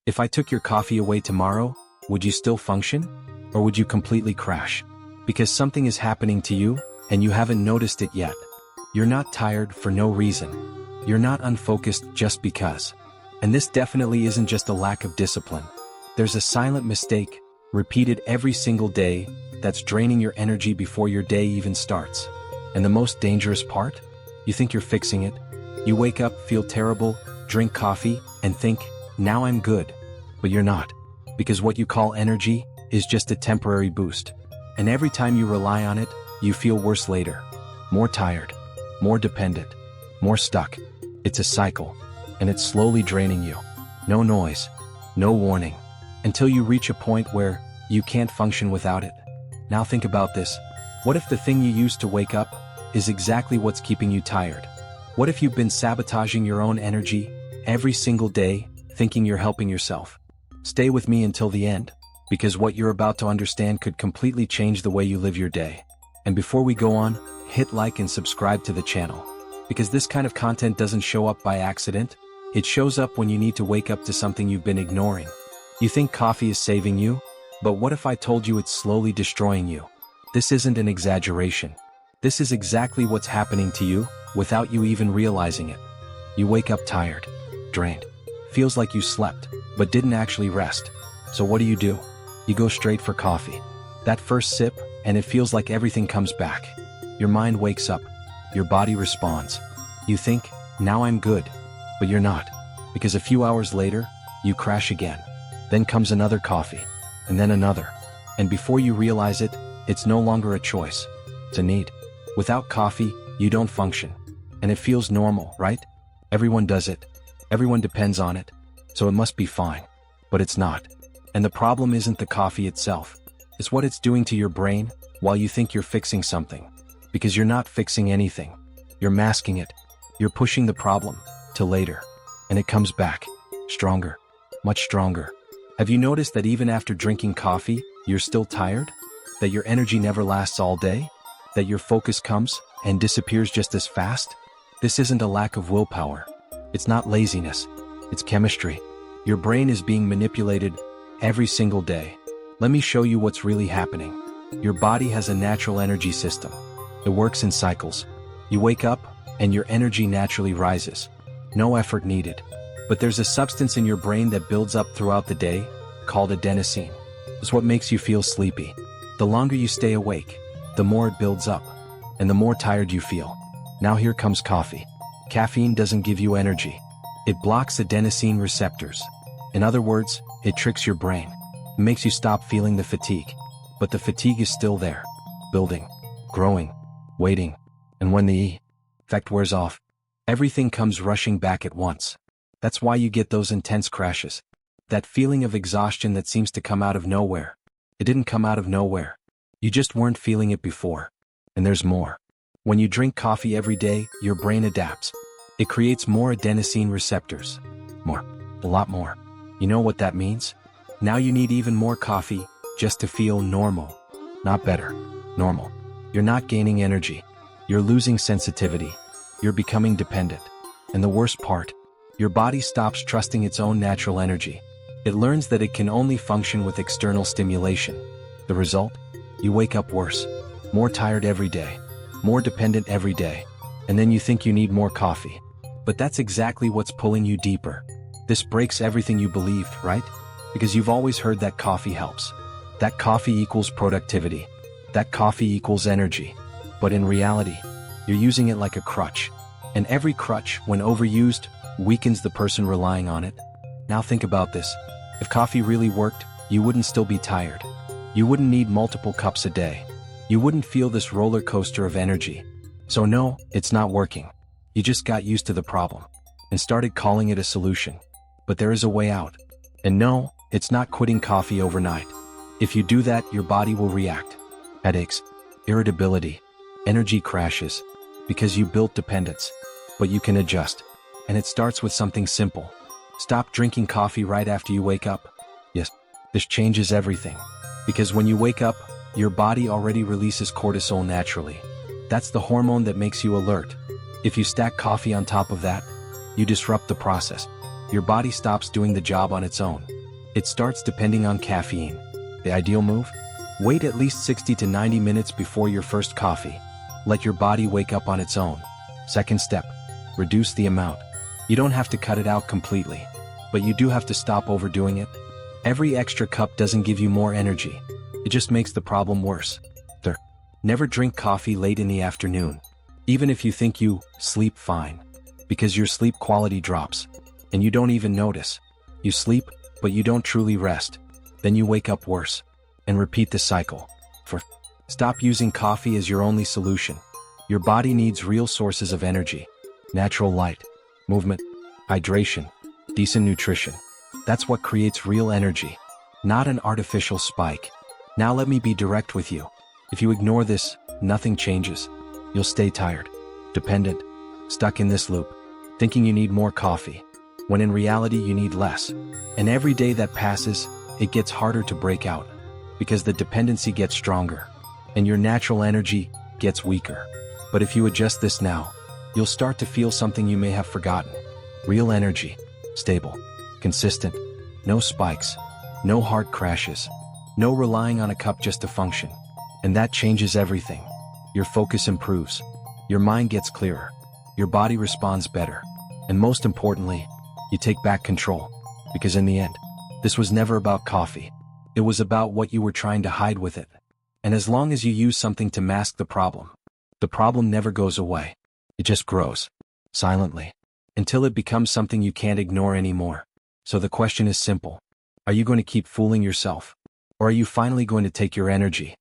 If I took your coffee away tomorrow, would you still function? Or would you completely crash? Because something is happening to you, and you haven't noticed it yet. You're not tired for no reason. You're not unfocused just because. And this definitely isn't just a lack of discipline. There's a silent mistake, repeated every single day, that's draining your energy before your day even starts. And the most dangerous part? You think you're fixing it. You wake up, feel terrible, drink coffee, and think, now I'm good. But you're not. Because what you call energy is just a temporary boost. And every time you rely on it, you feel worse later. More tired, more dependent, more stuck. It's a cycle. And it's slowly draining you. No noise, no warning. Until you reach a point where you can't function without it. Now think about this. What if the thing you used to wake up is exactly what's keeping you tired? What if you've been sabotaging your own energy every single day, thinking you're helping yourself? Stay with me until the end, because what you're about to understand could completely change the way you live your day. And before we go on, hit like and subscribe to the channel. Because this kind of content doesn't show up by accident. It shows up when you need to wake up to something you've been ignoring. You think coffee is saving you? But what if I told you it's slowly destroying you? This isn't an exaggeration. This is exactly what's happening to you, without you even realizing it. You wake up tired, drained. Feels like you slept, but didn't actually rest. So what do? You go straight for coffee. That first sip, and it feels like everything comes back. Your mind wakes up. Your body responds. You think, now I'm good. But you're not. Because a few hours later, you crash again. Then comes another coffee. And then another. And before you realize it, it's no longer a choice. It's a need. Without coffee, you don't function. And it feels normal, right? Everyone does it. Everyone depends on it. So it must be fine. But it's not. And the problem isn't the coffee itself. It's what it's doing to your brain while you think you're fixing something. Because you're not fixing anything. You're masking it. You're pushing the problem to later. And it comes back. Stronger. Much stronger. Have you noticed that even after drinking coffee, you're still tired? That your energy never lasts all day? That your focus comes and disappears just as fast? This isn't a lack of willpower. It's not laziness. It's chemistry. Your brain is being manipulated every single day. Let me show you what's really happening. Your body has a natural energy system. It works in cycles. You wake up, and your energy naturally rises. No effort needed. But there's a substance in your brain that builds up throughout the day, called adenosine. It's what makes you feel sleepy. The longer you stay awake, the more it builds up, and the more tired you feel. Now here comes coffee. Caffeine doesn't give you energy. It blocks adenosine receptors. In other words, it tricks your brain. It makes you stop feeling the fatigue. But the fatigue is still there. Building, growing, waiting. And when the effect wears off, everything comes rushing back at once. That's why you get those intense crashes. That feeling of exhaustion that seems to come out of nowhere. It didn't come out of nowhere. You just weren't feeling it before. And there's more. When you drink coffee every day, your brain adapts. It creates more adenosine receptors. More. A lot more. You know what that means? Now you need even more coffee just to feel normal. Not better. Normal. You're not gaining energy. You're losing sensitivity. You're becoming dependent. And the worst part, your body stops trusting its own natural energy. It learns that it can only function with external stimulation. The result? You wake up worse. More tired every day. More dependent every day. And then you think you need more coffee. But that's exactly what's pulling you deeper. This breaks everything you believed, right? Because you've always heard that coffee helps. That coffee equals productivity. That coffee equals energy. But in reality, you're using it like a crutch. And every crutch, when overused, weakens the person relying on it. Now think about this. If coffee really worked, you wouldn't still be tired. You wouldn't need multiple cups a day. You wouldn't feel this roller coaster of energy. So no, it's not working. You just got used to the problem and started calling it a solution. But there is a way out. And no, it's not quitting coffee overnight. If you do that, your body will react. Headaches, irritability, energy crashes, because you built dependence. But you can adjust. And it starts with something simple. Stop drinking coffee right after you wake up. Yes, this changes everything. Because when you wake up, your body already releases cortisol naturally. That's the hormone that makes you alert. If you stack coffee on top of that, you disrupt the process. Your body stops doing the job on its own. It starts depending on caffeine. The ideal move? Wait at least 60 to 90 minutes before your first coffee. Let your body wake up on its own. Second step, reduce the amount. You don't have to cut it out completely, but you do have to stop overdoing it. Every extra cup doesn't give you more energy. It just makes the problem worse. Third, never drink coffee late in the afternoon, even if you think you sleep fine, because your sleep quality drops, and you don't even notice. You sleep, but you don't truly rest. Then you wake up worse, and repeat the cycle. Fourth, stop using coffee as your only solution. Your body needs real sources of energy: natural light, movement, hydration, decent nutrition. That's what creates real energy, not an artificial spike. Now let me be direct with you. If you ignore this, nothing changes. You'll stay tired, dependent, stuck in this loop, thinking you need more coffee, when in reality you need less. And every day that passes, it gets harder to break out, because the dependency gets stronger, and your natural energy gets weaker. But if you adjust this now, you'll start to feel something you may have forgotten. Real energy, stable, consistent, no spikes, no hard crashes, no relying on a cup just to function. And that changes everything. Your focus improves, your mind gets clearer, your body responds better, and most importantly, you take back control. Because in the end, this was never about coffee. It was about what you were trying to hide with it. And as long as you use something to mask the problem never goes away. It just grows, silently, until it becomes something you can't ignore anymore. So the question is simple. Are you going to keep fooling yourself? Or are you finally going to take your energy,